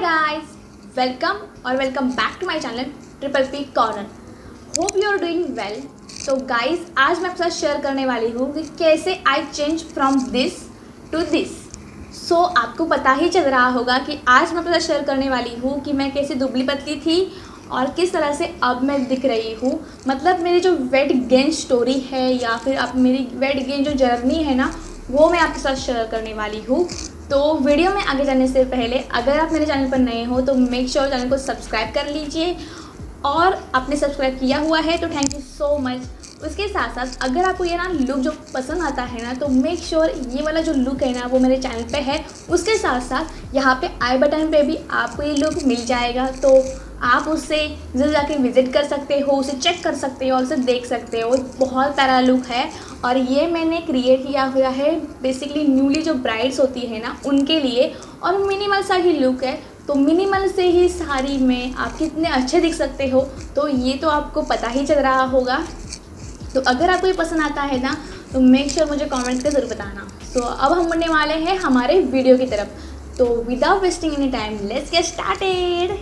guys, welcome back to my channel triple P corner. Hope you are doing well. तो guys, आज मैं आपके साथ शेयर करने वाली हूँ कि कैसे I change from this to this. So आपको पता ही चल रहा होगा कि आज मैं आपके साथ शेयर करने वाली हूँ कि मैं कैसे दुबली पतली थी और किस तरह से अब मैं दिख रही हूँ। मतलब मेरी जो वेट गेन स्टोरी है या फिर अब मेरी वेट गेन जो जर्नी है ना, वो मैं आपके साथ शेयर करने वाली हूँ। तो वीडियो में आगे जाने से पहले अगर आप मेरे चैनल पर नए हो तो मेक श्योर चैनल को सब्सक्राइब कर लीजिए, और आपने सब्सक्राइब किया हुआ है तो थैंक यू सो मच। उसके साथ साथ अगर आपको ये ना लुक जो पसंद आता है ना, तो मेक श्योर ये वाला जो लुक है ना वो मेरे चैनल पे है। उसके साथ साथ यहाँ पे आई बटन पे भी आपको ये लुक मिल जाएगा, तो आप उससे जल्द जाके विज़िट कर सकते हो, उसे चेक कर सकते हो और उसे देख सकते हो। बहुत प्यारा लुक है और ये मैंने क्रिएट किया हुआ है बेसिकली न्यूली जो ब्राइड्स होती है ना उनके लिए, और मिनिमल सा ही लुक है। तो मिनिमल से ही साड़ी में आप कितने अच्छे दिख सकते हो, तो ये तो आपको पता ही चल रहा होगा। तो अगर आपको ये पसंद आता है ना तो मेक श्योर मुझे कमेंट कर ज़रूर बताना। सो अब हम बढ़ने वाले हैं हमारे वीडियो की तरफ। तो without wasting any time let's get started.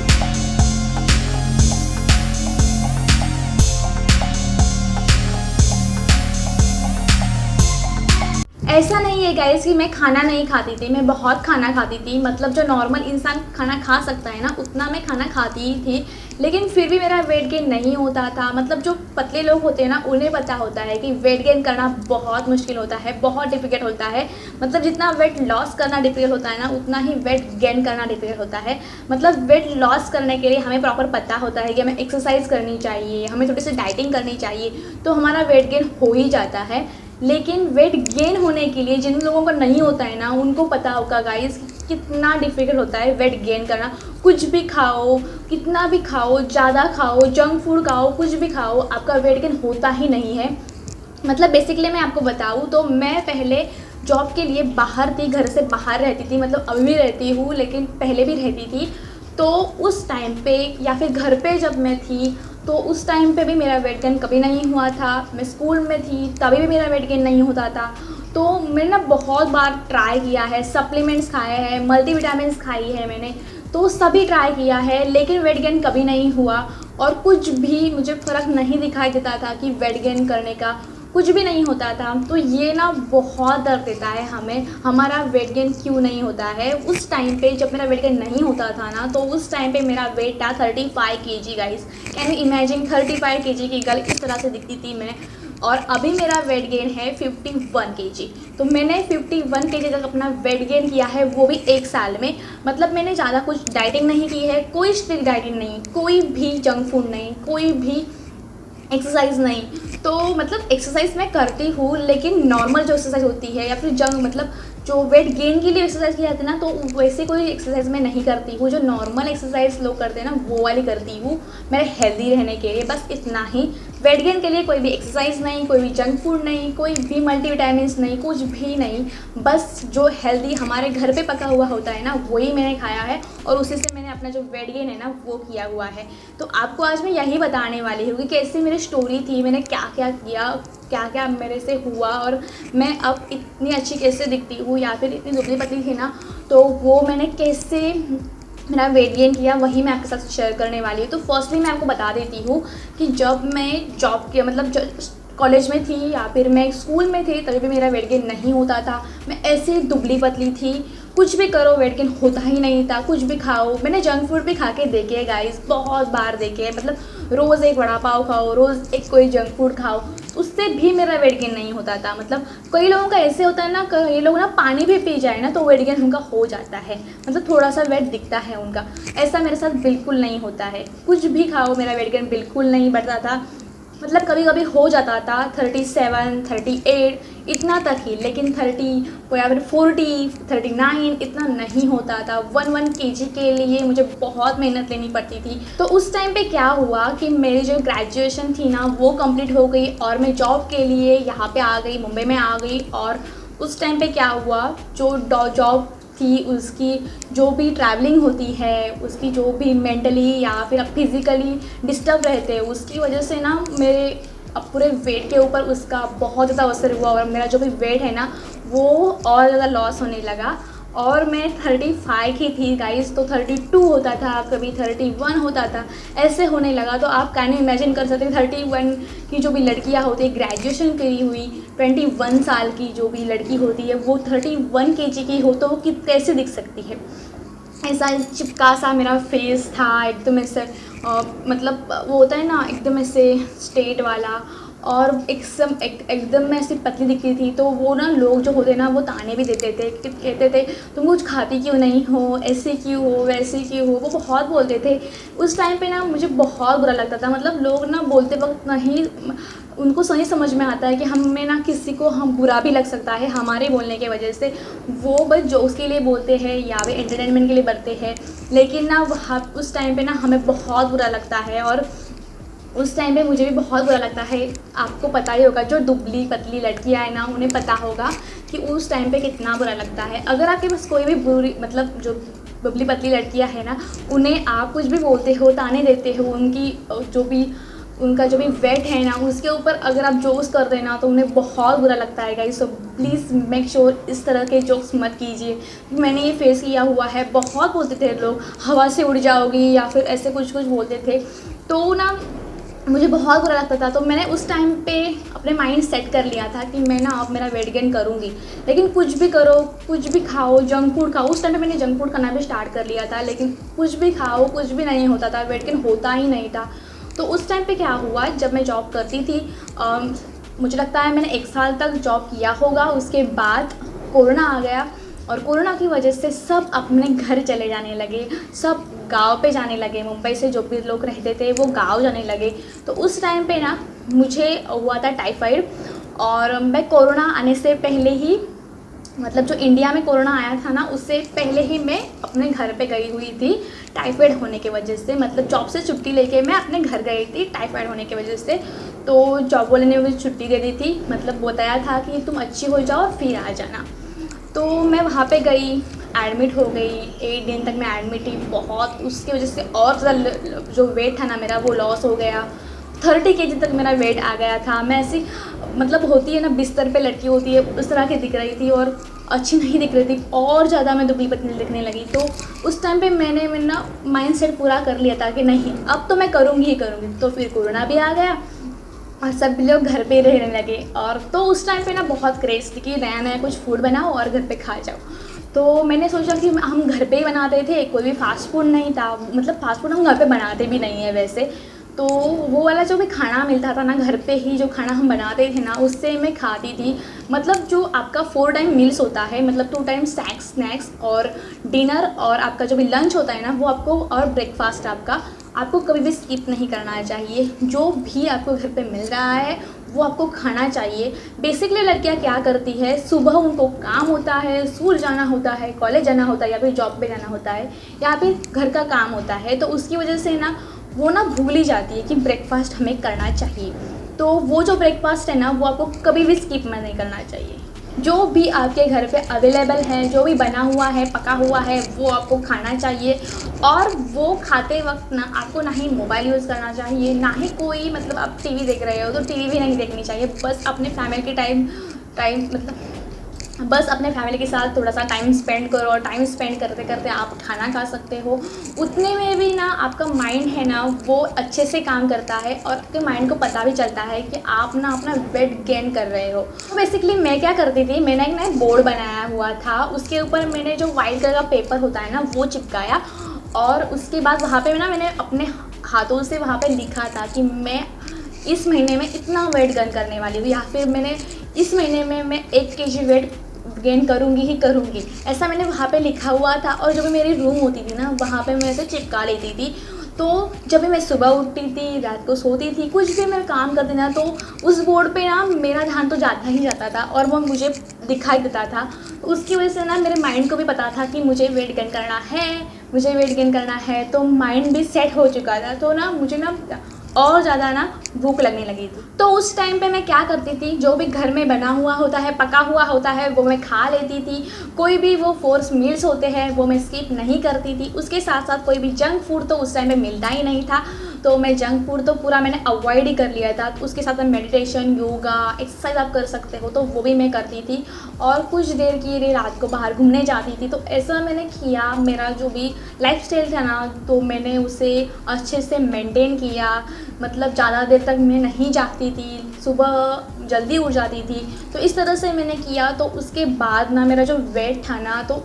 ऐसा नहीं है गाइस कि मैं खाना नहीं खाती थी, मैं बहुत खाना खाती थी। मतलब जो नॉर्मल इंसान खाना खा सकता है ना उतना मैं खाना खाती ही थी, लेकिन फिर भी मेरा वेट गेन नहीं होता था। मतलब जो पतले लोग होते हैं ना उन्हें पता होता है कि वेट गेन करना बहुत मुश्किल होता है, बहुत डिफिकल्ट होता है। मतलब जितना वेट लॉस करना डिफिकल्ट होता है ना उतना ही वेट गेन करना डिफिकल्ट होता है। मतलब वेट लॉस करने के लिए हमें प्रॉपर पता होता है कि हमें एक्सरसाइज करनी चाहिए, हमें थोड़ी सी डाइटिंग करनी चाहिए, तो हमारा वेट गेन हो ही जाता है। लेकिन वेट गेन होने के लिए जिन लोगों को नहीं होता है ना उनको पता होगा गाइस कितना डिफिकल्ट होता है वेट गेन करना। कुछ भी खाओ, कितना भी खाओ, ज़्यादा खाओ, जंक फूड खाओ, कुछ भी खाओ, आपका वेट गेन होता ही नहीं है। मतलब बेसिकली मैं आपको बताऊँ तो मैं पहले जॉब के लिए बाहर थी, घर से बाहर रहती थी। मतलब अभी भी रहती हूँ लेकिन पहले भी रहती थी। तो उस टाइम पे या फिर घर पे जब मैं थी तो उस टाइम पे भी मेरा वेट गेन कभी नहीं हुआ था। मैं स्कूल में थी तभी भी मेरा वेट गेन नहीं होता था। तो मैंने ना बहुत बार ट्राई किया है, सप्लीमेंट्स खाए हैं, मल्टीविटामिन्स खाई है मैंने, तो सभी ट्राई किया है लेकिन वेट गेन कभी नहीं हुआ। और कुछ भी मुझे फ़र्क नहीं दिखाई देता था कि वेट गेन करने का कुछ भी नहीं होता था। तो ये ना बहुत दर्द देता है हमें, हमारा वेट गेन क्यों नहीं होता है। उस टाइम पे जब मेरा वेट गेन नहीं होता था ना तो उस टाइम पे मेरा वेट था 35 kg guys. Can you imagine 35 kg की गर्ल इस तरह से दिखती थी मैं। और अभी मेरा वेट गेन है 51 kg। तो मैंने 51 kg तक अपना वेट गेन किया है, वो भी 1 साल में। मतलब मैंने ज़्यादा कुछ डाइटिंग नहीं की है, कोई स्ट्रिक्ट डाइटिंग नहीं, कोई भी जंक फूड नहीं, कोई भी एक्सरसाइज नहीं। तो मतलब एक्सरसाइज मैं करती हूँ लेकिन नॉर्मल जो एक्सरसाइज होती है या फिर जंक मतलब जो वेट गेन के लिए एक्सरसाइज की जाती है ना, तो वैसे कोई एक्सरसाइज मैं नहीं करती हूँ। जो नॉर्मल एक्सरसाइज लोग करते हैं ना वो वाली करती हूँ मेरे हेल्दी रहने के लिए, बस इतना ही। वेट गेन के लिए कोई भी एक्सरसाइज नहीं, कोई भी जंक फूड नहीं, कोई भी मल्टीविटामिन्स नहीं, कुछ भी नहीं। बस जो हेल्दी हमारे घर पे पका हुआ होता है ना वही मैंने खाया है और उसी से मैंने अपना जो वेट गेन है ना वो किया हुआ है। तो आपको आज मैं यही बताने वाली हूँ कि कैसे मेरी स्टोरी थी, मैंने क्या क्या किया, क्या क्या मेरे से हुआ और मैं अब इतनी अच्छी कैसे दिखती हूँ या फिर इतनी दुबली पतली थी ना तो वो मैंने कैसे मेरा वेट गेन किया, वही मैं आपके साथ शेयर करने वाली हूँ। तो फर्स्टली मैं आपको बता देती हूँ कि जब मैं जॉब के मतलब कॉलेज में थी या फिर मैं स्कूल में थी तभी भी मेरा वेट गेन नहीं होता था। मैं ऐसे दुबली पतली थी, कुछ भी करो वेट गेन होता ही नहीं था। कुछ भी खाओ, मैंने जंक फूड भी खा के देखे है गाइस, बहुत बार देखे है। मतलब रोज़ एक वड़ा पाव खाओ, रोज़ एक कोई जंक फूड खाओ, उससे भी मेरा वेट गेन नहीं होता था। मतलब कई लोगों का ऐसे होता है ना, कई लोग ना पानी भी पी जाए ना तो वेट गेन उनका हो जाता है, मतलब थोड़ा सा वेट दिखता है उनका। ऐसा मेरे साथ बिल्कुल नहीं होता है। कुछ भी खाओ मेरा वेट गेन बिल्कुल नहीं बढ़ता था। मतलब कभी कभी हो जाता था 37, 38 इतना तक ही, लेकिन 30 या फिर 40, 39 इतना नहीं होता था। 1 kg के लिए मुझे बहुत मेहनत लेनी पड़ती थी। तो उस टाइम पे क्या हुआ कि मेरी जो ग्रेजुएशन थी ना वो कंप्लीट हो गई और मैं जॉब के लिए यहाँ पे आ गई, मुंबई में आ गई। और उस टाइम पे क्या हुआ, जो जॉब थी उसकी जो भी ट्रैवलिंग होती है, उसकी जो भी मेंटली या फिर फिज़िकली डिस्टर्ब रहते हैं उसकी वजह से ना मेरे अब पूरे वेट के ऊपर उसका बहुत ज़्यादा असर हुआ और मेरा जो भी वेट है ना वो और ज़्यादा लॉस होने लगा। और मैं 35 की थी गाइस, तो 32 होता था, कभी 31 होता था, ऐसे होने लगा। तो आप कैन इमेजिन कर सकते हैं 31 की जो भी लड़कियां होती है, ग्रेजुएशन करी हुई 21 साल की जो भी लड़की होती है, वो 31 केजी की हो तो वो कैसे दिख सकती है। ऐसा चिपका सा मेरा फेस था, एकदम ऐसे मतलब वो होता है ना एकदम ऐसे स्ट्रेट वाला, और एकदम मैं ऐसी पतली दिखती थी। तो वो ना लोग जो होते ना वो ताने भी देते थे, कहते थे तुम कुछ खाती क्यों नहीं हो, ऐसे क्यों हो, वैसे क्यों हो, वो बहुत बोलते थे। उस टाइम पे ना मुझे बहुत बुरा लगता था। मतलब लोग ना बोलते वक्त नहीं, उनको सही समझ में आता है कि हमें ना किसी को हम बुरा भी लग सकता है हमारे बोलने की वजह से। वो बस जोक्स के लिए बोलते हैं या फिर एंटरटेनमेंट के लिए बनते हैं, लेकिन ना वहाँ उस टाइम पे ना हमें बहुत बुरा लगता है। और उस टाइम पे मुझे भी बहुत बुरा लगता है। आपको पता ही होगा, जो दुबली पतली लड़कियाँ हैं ना उन्हें पता होगा कि उस टाइम पे कितना बुरा लगता है। अगर आपके पास कोई भी बुरी मतलब जो दुबली पतली लड़कियाँ हैं ना, उन्हें आप कुछ भी बोलते हो, ताने देते हो, उनका जो भी वेट है ना उसके ऊपर अगर आप जोक्स कर देना तो उन्हें बहुत बुरा लगता है guys. So please make sure इस तरह के जोक्स मत कीजिए। मैंने ये फेस किया हुआ है। बहुत बोलते थे लोग हवा से उड़ जाओगी या फिर ऐसे कुछ कुछ बोलते थे, तो ना मुझे बहुत बुरा लगता था। तो मैंने उस टाइम पे अपने माइंड सेट कर लिया था कि मैं ना अब मेरा वेट गेन करूँगी। लेकिन कुछ भी करो, कुछ भी खाओ, जंक फूड खाओ। उस टाइम पे मैंने जंक फूड खाना भी स्टार्ट कर लिया था, लेकिन कुछ भी खाओ कुछ भी नहीं होता था, वेट गेन होता ही नहीं था। तो उस टाइम पे क्या हुआ, जब मैं जॉब करती थी, मुझे लगता है मैंने 1 साल तक जॉब किया होगा। उसके बाद कोरोना आ गया, और कोरोना की वजह से सब अपने घर चले जाने लगे, सब गांव पे जाने लगे। मुंबई से जो भी लोग रहते थे वो गांव जाने लगे। तो उस टाइम पे ना मुझे हुआ था टाइफाइड, और मैं कोरोना आने से पहले ही, मतलब जो इंडिया में कोरोना आया था ना उससे पहले ही मैं अपने घर पे गई हुई थी टाइफाइड होने की वजह से। मतलब जॉब से छुट्टी लेके मैं अपने घर गई थी टाइफाइड होने की वजह से। तो जॉब वाले ने मुझे छुट्टी दे दी थी, मतलब बताया था कि तुम अच्छी हो जाओ फिर आ जाना। तो मैं वहाँ पे गई, एडमिट हो गई। 8 दिन तक मैं एडमिट ही, बहुत उसकी वजह से और ज़्यादा जो वेट था ना मेरा वो लॉस हो गया। 30 केजी तक मेरा वेट आ गया था। मैं ऐसी मतलब होती है ना बिस्तर पे लड़की होती है उस तरह की दिख रही थी, और अच्छी नहीं दिख रही थी, और ज़्यादा मैं दुबली पतली दिखने लगी। तो उस टाइम पे मैंने ना माइंड सेट पूरा कर लिया था कि नहीं अब तो मैं करूँगी ही करूँगी। तो फिर कोरोना भी आ गया और सब लोग घर पे रहने लगे। और तो उस टाइम पे ना बहुत क्रेज़ थी कि नया नया कुछ फूड बनाओ और घर पे खा जाओ। तो मैंने सोचा कि हम घर पे ही बनाते थे, कोई भी फास्ट फूड नहीं था। मतलब फास्ट फूड हम घर पे बनाते भी नहीं है वैसे। तो वो वाला जो भी खाना मिलता था ना घर पे ही, जो खाना हम बनाते थे ना उससे मैं खाती थी। मतलब जो आपका 4 टाइम मील्स होता है, मतलब 2 टाइम स्नैक्स और डिनर, और आपका जो भी लंच होता है ना वो आपको, और ब्रेकफास्ट आपको कभी भी स्किप नहीं करना चाहिए। जो भी आपको घर पे मिल रहा है वो आपको खाना चाहिए। बेसिकली लड़कियां क्या करती है, सुबह उनको काम होता है, स्कूल जाना होता है, कॉलेज जाना होता है, या फिर जॉब पे जाना होता है, या फिर घर का काम होता है। तो उसकी वजह से ना वो ना भूल ही जाती है कि ब्रेकफास्ट हमें करना चाहिए। तो वो जो ब्रेकफास्ट है ना वो आपको कभी भी स्किप में नहीं करना चाहिए। जो भी आपके घर पे अवेलेबल है, जो भी बना हुआ है, पका हुआ है, वो आपको खाना चाहिए। और वो खाते वक्त ना आपको ना ही मोबाइल यूज़ करना चाहिए, ना ही कोई मतलब आप टीवी देख रहे हो तो टीवी भी नहीं देखनी चाहिए। बस अपने फैमिली के टाइम मतलब बस अपने फैमिली के साथ थोड़ा सा टाइम स्पेंड करो, और टाइम स्पेंड करते करते आप खाना खा सकते हो। उतने में भी ना आपका माइंड है ना वो अच्छे से काम करता है, और आपके माइंड को पता भी चलता है कि आप ना अपना वेट गेन कर रहे हो। तो बेसिकली मैं क्या करती थी, मैंने एक ना बोर्ड बनाया हुआ था, उसके ऊपर मैंने जो वाइट कलर का पेपर होता है ना वो चिपकाया, और उसके बाद वहाँ पर मैंने अपने हाथों से वहाँ पर लिखा था कि मैं इस महीने में इतना वेट गेन करने वाली हूँ, या फिर मैंने इस महीने में मैं 1 केजी वेट गेन करूँगी ही करूँगी। ऐसा मैंने वहाँ पे लिखा हुआ था। और जब भी मेरी रूम होती थी ना वहाँ पे मैं ऐसे चिपका लेती थी। तो जब भी मैं सुबह उठती थी, रात को सोती थी, कुछ भी मैं काम करती ना, तो उस बोर्ड पे ना मेरा ध्यान तो जाता ही जाता था, और वो मुझे दिखाई देता था। तो उसकी वजह से ना मेरे माइंड को भी पता था कि मुझे वेट गेन करना है, तो माइंड भी सेट हो चुका था। तो ना मुझे ना और ज़्यादा ना भूख लगने लगी थी। तो उस टाइम पे मैं क्या करती थी, जो भी घर में बना हुआ होता है, पका हुआ होता है, वो मैं खा लेती थी। कोई भी वो फोर्स मील्स होते हैं वो मैं स्किप नहीं करती थी। उसके साथ साथ कोई भी जंक फूड तो उस टाइम पे मिलता ही नहीं था, तो मैं जंक फूड तो पूरा मैंने अवॉइड ही कर लिया था। तो उसके साथ में मेडिटेशन, योगा, एक्सरसाइज आप कर सकते हो तो वो भी मैं करती थी, और कुछ देर के लिए रात को बाहर घूमने जाती थी। तो ऐसा मैंने किया, मेरा जो भी लाइफस्टाइल था ना तो मैंने उसे अच्छे से मेंटेन किया। मतलब ज़्यादा देर तक मैं नहीं जागती थी, सुबह जल्दी उठ जाती थी। तो इस तरह से मैंने किया। तो उसके बाद ना मेरा जो वेट था ना तो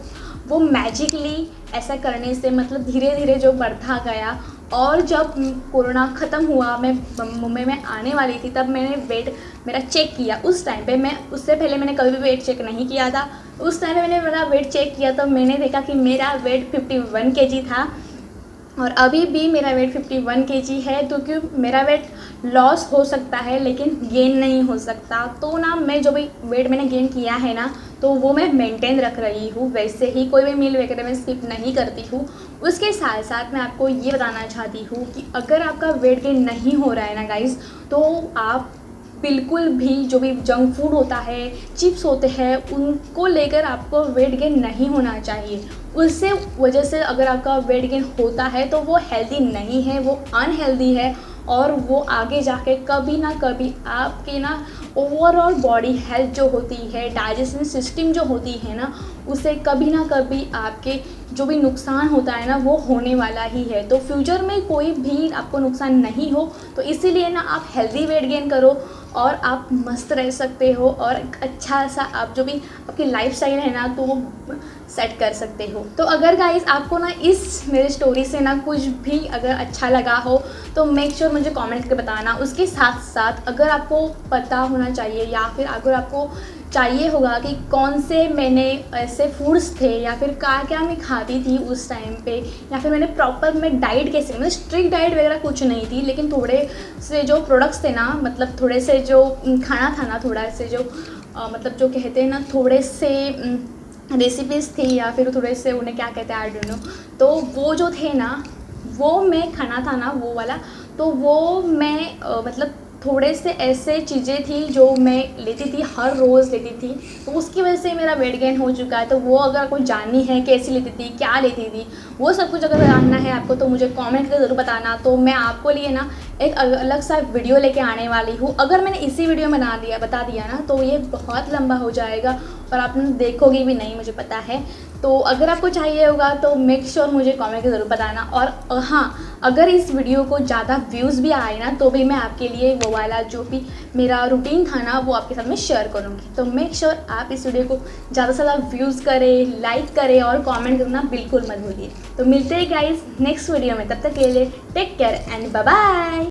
वो मैजिकली ऐसा करने से मतलब धीरे धीरे जो बढ़ता गया। और जब कोरोना ख़त्म हुआ, मैं मुंबई में आने वाली थी, तब मैंने वेट मेरा चेक किया। उस टाइम पे मैं, उससे पहले मैंने कभी भी वेट चेक नहीं किया था। उस टाइम पे मैंने मेरा वेट चेक किया तो मैंने देखा कि मेरा वेट 51 केजी था, और अभी भी मेरा वेट 51 केजी है। तो क्यों मेरा वेट लॉस हो सकता है लेकिन गेन नहीं हो सकता। तो ना मैं जो भी वेट मैंने गेन किया है ना तो वो मैं मेंटेन रख रही हूँ, वैसे ही कोई भी मील वगैरह मैं स्किप नहीं करती हूँ। उसके साथ साथ मैं आपको ये बताना चाहती हूँ कि अगर आपका वेट गेन नहीं हो रहा है ना गाइज़, तो आप बिल्कुल भी जो भी जंक फूड होता है, चिप्स होते हैं, उनको लेकर आपको वेट गेन नहीं होना चाहिए। उससे वजह से अगर आपका वेट गेन होता है तो वो हेल्दी नहीं है, वो अनहेल्दी है, और वो आगे जाके कभी ना कभी आपके ना ओवरऑल बॉडी हेल्थ जो होती है, डाइजेशन सिस्टम जो होती है ना, उसे कभी ना कभी आपके जो भी नुकसान होता है ना वो होने वाला ही है। तो फ्यूचर में कोई भी आपको नुकसान नहीं हो, तो इसीलिए ना आप हेल्दी वेट गेन करो और आप मस्त रह सकते हो, और एक अच्छा सा आप जो भी आपकी लाइफस्टाइल है ना तो वो सेट कर सकते हो। तो अगर गाइस आपको ना इस मेरे स्टोरी से ना कुछ भी अगर अच्छा लगा हो तो मेक श्योर मुझे कमेंट करके बताना। उसके साथ साथ अगर आपको पता होना चाहिए या फिर अगर आपको चाहिए होगा कि कौन से मैंने ऐसे फूड्स थे या फिर क्या क्या मैं खाती थी उस टाइम पे, या फिर मैंने प्रॉपर मैं डाइट कैसे, मतलब स्ट्रिक्ट डाइट वगैरह कुछ नहीं थी, लेकिन थोड़े से जो प्रोडक्ट्स थे ना, मतलब थोड़े से जो खाना था ना, थोड़ा से जो मतलब जो कहते हैं ना थोड़े से रेसिपीज़ थी, या फिर थोड़े से उन्हें क्या कहते हैं आई डोंट नो, तो वो जो थे ना वो मैं खाना था ना वो वाला, तो वो मैं मतलब थोड़े से ऐसे चीज़ें थी जो मैं लेती थी, हर रोज़ लेती थी, तो उसकी वजह से मेरा वेट गेन हो चुका है। तो वो अगर आपको जाननी है कैसी लेती थी, क्या लेती थी, वो सब कुछ अगर जानना है आपको तो मुझे कमेंट करके ज़रूर बताना। तो मैं आपको लिए ना एक अलग सा वीडियो लेके आने वाली हूँ। अगर मैंने इसी वीडियो में बता दिया ना तो ये बहुत लंबा हो जाएगा और आप देखोगे भी नहीं, मुझे पता है। तो अगर आपको चाहिए होगा तो मेक श्योर मुझे कमेंट करके ज़रूर बताना। और हाँ, अगर इस वीडियो को ज़्यादा व्यूज़ भी आए ना तो भी मैं आपके लिए वो वाला जो भी मेरा रूटीन था ना वो आपके साथ में शेयर करूँगी। तो मेक श्योर आप इस वीडियो को ज़्यादा से ज़्यादा व्यूज़ करें, लाइक करें और कमेंट करना बिल्कुल मत भूलिए। तो मिलते हैं गाइस नेक्स्ट वीडियो में, तब तक के लिए take care and bye bye.